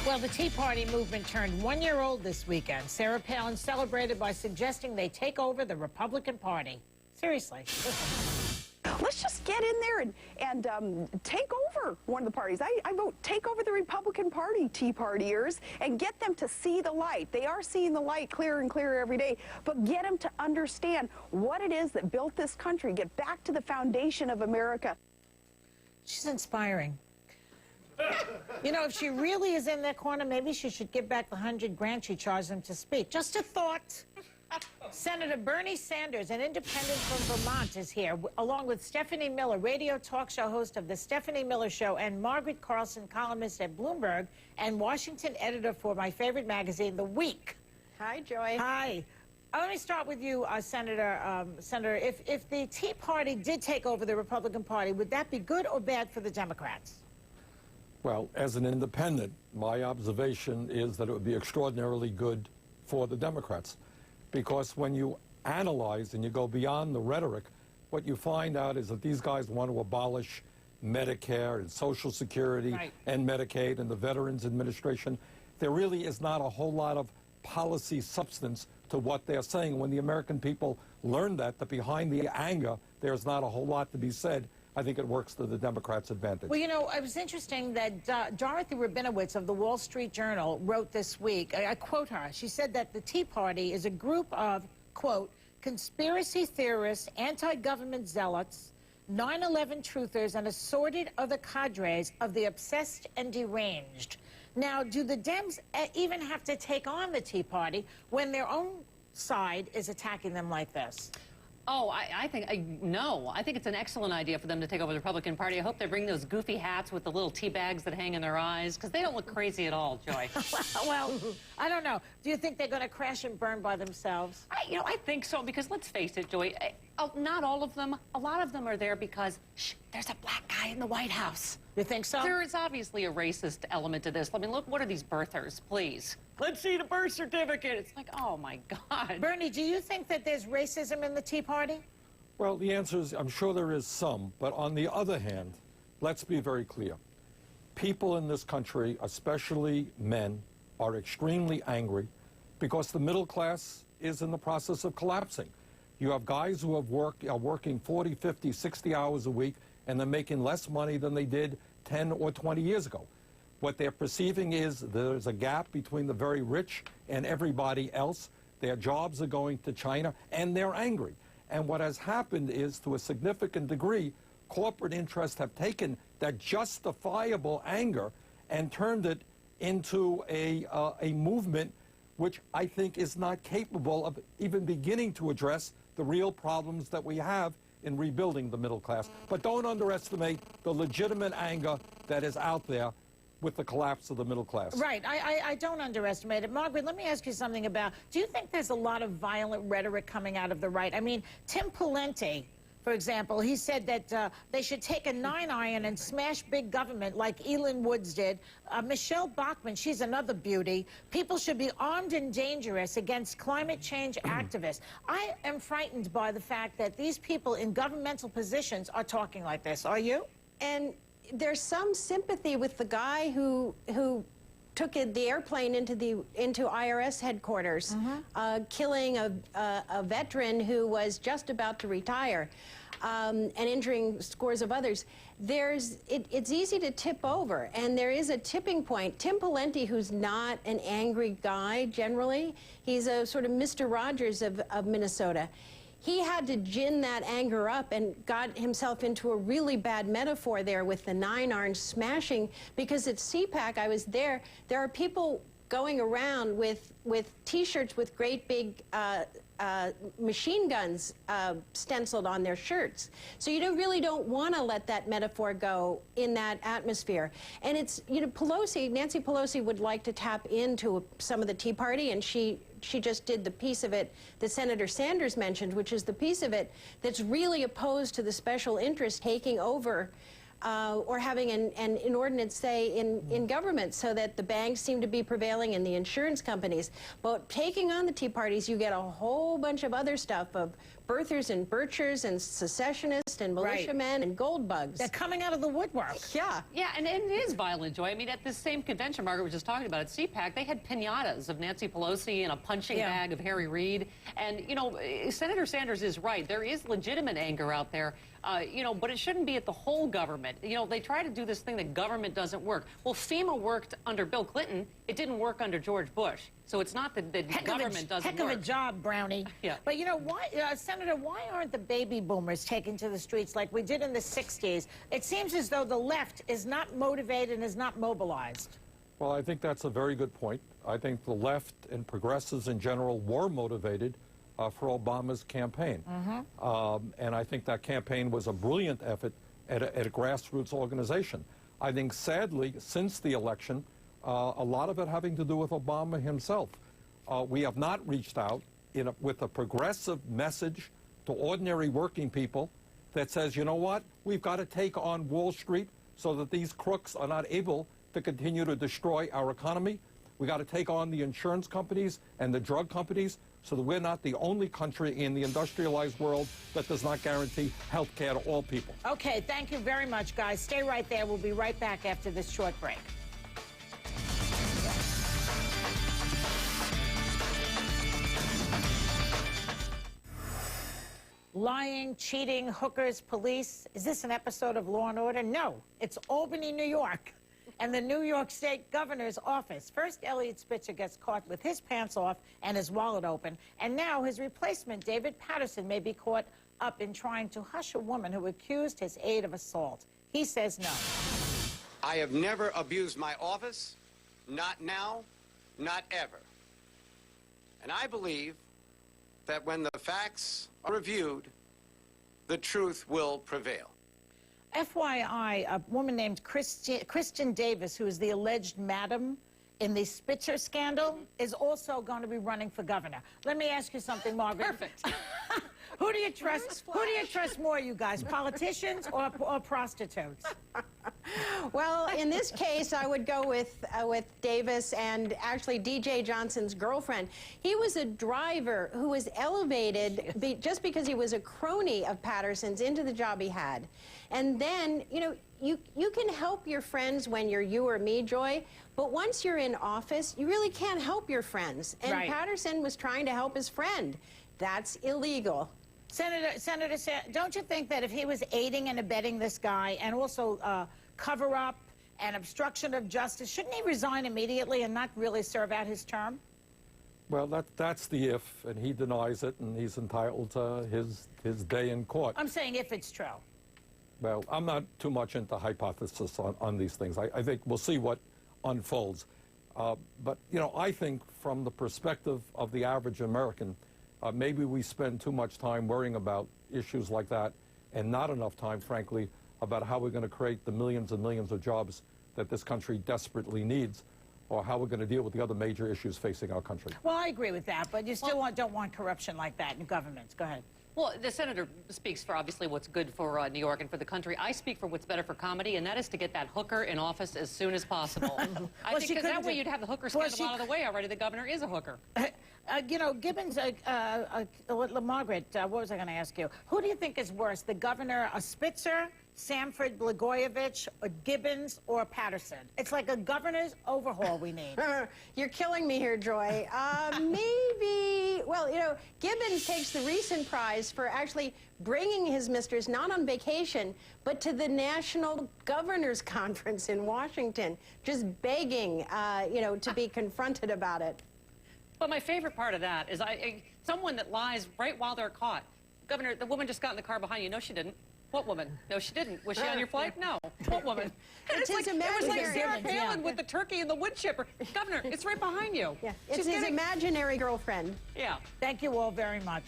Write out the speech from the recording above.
Well, the Tea Party movement turned 1 year old this weekend. Sarah Palin celebrated by suggesting they take over the Republican Party. Seriously. Let's just get in there and take over one of the parties. I vote take over the Republican Party, Tea Partiers, and get them to see the light. They are seeing the light clearer and clearer every day, but get them to understand what it is that built this country. Get back to the foundation of America. She's inspiring. You know, if she really is in their corner, maybe she should give back the $100,000 she charged them to speak. Just a thought. Senator Bernie Sanders, an independent from Vermont, is here, along with Stephanie Miller, radio talk show host of The Stephanie Miller Show, and Margaret Carlson, columnist at Bloomberg, and Washington editor for my favorite magazine, The Week. Hi, Joy. Hi. Let me start with you, Senator. Senator, if the Tea Party did take over the Republican Party, would that be good or bad for the Democrats? Well, as an independent, my observation is that it would be extraordinarily good for the Democrats. Because when you analyze and you go beyond the rhetoric, what you find out is that these guys want to abolish Medicare and Social Security and Medicaid and the Veterans Administration. There really is not a whole lot of policy substance to what they're saying. When the American people learn that behind the anger, there's not a whole lot to be said, I think it works to the Democrats' advantage. Well, you know, it was interesting that Dorothy Rabinowitz of the Wall Street Journal wrote this week, I quote her, she said that the Tea Party is a group of, quote, conspiracy theorists, anti-government zealots, 9/11 truthers, and assorted other cadres of the obsessed and deranged. Now, do the Dems even have to take on the Tea Party when their own side is attacking them like this? Oh, I think it's an excellent idea for them to take over the Republican Party. I hope they bring those goofy hats with the little tea bags that hang in their eyes, because they don't look crazy at all, Joy. Well, I don't know. Do you think they're going to crash and burn by themselves? I think so, because let's face it, Joy, not all of them. A lot of them are there because, there's a black guy in the White House. You think so? There is obviously a racist element to this. I mean, look, what are these birthers, please? Let's see the birth certificate. It's like, oh, my God. Bernie, do you think that there's racism in the Tea Party? Well, the answer is, I'm sure there is some. But on the other hand, let's be very clear. People in this country, especially men, are extremely angry because the middle class is in the process of collapsing. You have guys who are working 40, 50, 60 hours a week, and they're making less money than they did 10 or 20 years ago. What they're perceiving is there's a gap between the very rich and everybody else. Their jobs are going to China, and they're angry. And what has happened is, to a significant degree, corporate interests have taken that justifiable anger and turned it into a movement which I think is not capable of even beginning to address the real problems that we have in rebuilding the middle class. But don't underestimate the legitimate anger that is out there with the collapse of the middle class. Right. I don't underestimate it. Margaret, let me ask you something about, do you think there's a lot of violent rhetoric coming out of the right? I mean, Tim Pawlenty, for example, he said that they should take a 9-iron and smash big government like Elin Woods did. Michelle Bachmann, she's another beauty. People should be armed and dangerous against climate change activists. I am frightened by the fact that these people in governmental positions are talking like this. Are you? And there's some sympathy with the guy who took the airplane into IRS headquarters, killing a veteran who was just about to retire, and injuring scores of others. It's easy to tip over, and there is a tipping point. Tim Pawlenty, who's not an angry guy generally, he's a sort of Mr. Rogers of Minnesota. He had to gin that anger up and got himself into a really bad metaphor there with the 9-iron smashing, because at CPAC, I was there, there are people going around with T-shirts with great big machine guns stenciled on their shirts. So you really don't want to let that metaphor go in that atmosphere. And it's, you know, Nancy Pelosi would like to tap into some of the Tea Party, and she just did the piece of it that Senator Sanders mentioned, which is the piece of it that's really opposed to the special interest taking over or having an inordinate say in government, so that the banks seem to be prevailing and the insurance companies. But taking on the Tea Parties, you get a whole bunch of other stuff of birthers and birchers and secessionists and militiamen and gold bugs. They're coming out of the woodwork. Yeah. Yeah, and it is violent, Joy. I mean, at this same convention Margaret was just talking about at CPAC, they had piñatas of Nancy Pelosi and a punching bag of Harry Reid. And, you know, Senator Sanders is right. There is legitimate anger out there, you know, but it shouldn't be at the whole government. You know, they try to do this thing that government doesn't work. Well, FEMA worked under Bill Clinton. It didn't work under George Bush. So it's not that the government doesn't work. Heck of a job, Brownie. Yeah. But, you know, why, Senator, why aren't the baby boomers taking to the streets like we did in the 60s? It seems as though the left is not motivated and is not mobilized. Well, I think that's a very good point. I think the left and progressives in general were motivated for Obama's campaign. And I think that campaign was a brilliant effort at a grassroots organization. I think, sadly, since the election, a lot of it having to do with Obama himself. We have not reached out with a progressive message to ordinary working people that says, you know what, we've got to take on Wall Street so that these crooks are not able to continue to destroy our economy. We got to take on the insurance companies and the drug companies so that we're not the only country in the industrialized world that does not guarantee health care to all people. Okay, thank you very much, guys. Stay right there. We'll be right back after this short break. Lying, cheating, hookers, police. Is this an episode of Law & Order? No, it's Albany, New York, and the New York State Governor's office. First, Eliot Spitzer gets caught with his pants off and his wallet open, and now his replacement, David Patterson, may be caught up in trying to hush a woman who accused his aide of assault. He says no. I have never abused my office, not now, not ever. And I believe that when the facts are reviewed, the truth will prevail. FYI, a woman named Kristen Davis, who is the alleged madam in the Spitzer scandal, is also going to be running for governor. Let me ask you something, Margaret. Perfect. Who do you trust? Who do you trust more, you guys? Politicians or prostitutes? Well, in this case, I would go with Davis and actually D.J. Johnson's girlfriend. He was a driver who was elevated just because he was a crony of Patterson's into the job he had. And then, you know, you can help your friends when you're you or me, Joy, but once you're in office, you really can't help your friends. And Patterson was trying to help his friend. That's illegal. Senator, don't you think that if he was aiding and abetting this guy and also cover-up and obstruction of justice, shouldn't he resign immediately and not really serve out his term? Well, that's the if, and he denies it, and he's entitled to his day in court. I'm saying if it's true. Well, I'm not too much into hypothesis on these things. I think we'll see what unfolds. But, you know, I think from the perspective of the average American, maybe we spend too much time worrying about issues like that and not enough time, frankly, about how we're going to create the millions and millions of jobs that this country desperately needs, or how we're going to deal with the other major issues facing our country. Well, I agree with that, but you still don't want corruption like that in governments. Go ahead. Well, the senator speaks for obviously what's good for New York and for the country. I speak for what's better for comedy, and that is to get that hooker in office as soon as possible. I think because that way you'd have the hooker scandal out of the way already. The governor is a hooker. You know, Gibbons, Margaret, what was I going to ask you? Who do you think is worse, the governor, Spitzer, Sanford, Blagojevich, or Gibbons, or Patterson? It's like a governor's overhaul we need. You're killing me here, Joy. Maybe, well, you know, Gibbons takes the recent prize for actually bringing his mistress not on vacation, but to the National Governors Conference in Washington, just begging, you know, to be confronted about it. But my favorite part of that is someone that lies right while they're caught. Governor, the woman just got in the car behind you. No, she didn't. What woman? No, she didn't. Was she on your flight? No. What woman? It's like, his it was like imaginary. Sarah Palin with the turkey and the wood chipper. Governor, it's right behind you. Yeah, it's his imaginary girlfriend. Yeah. Thank you all very much.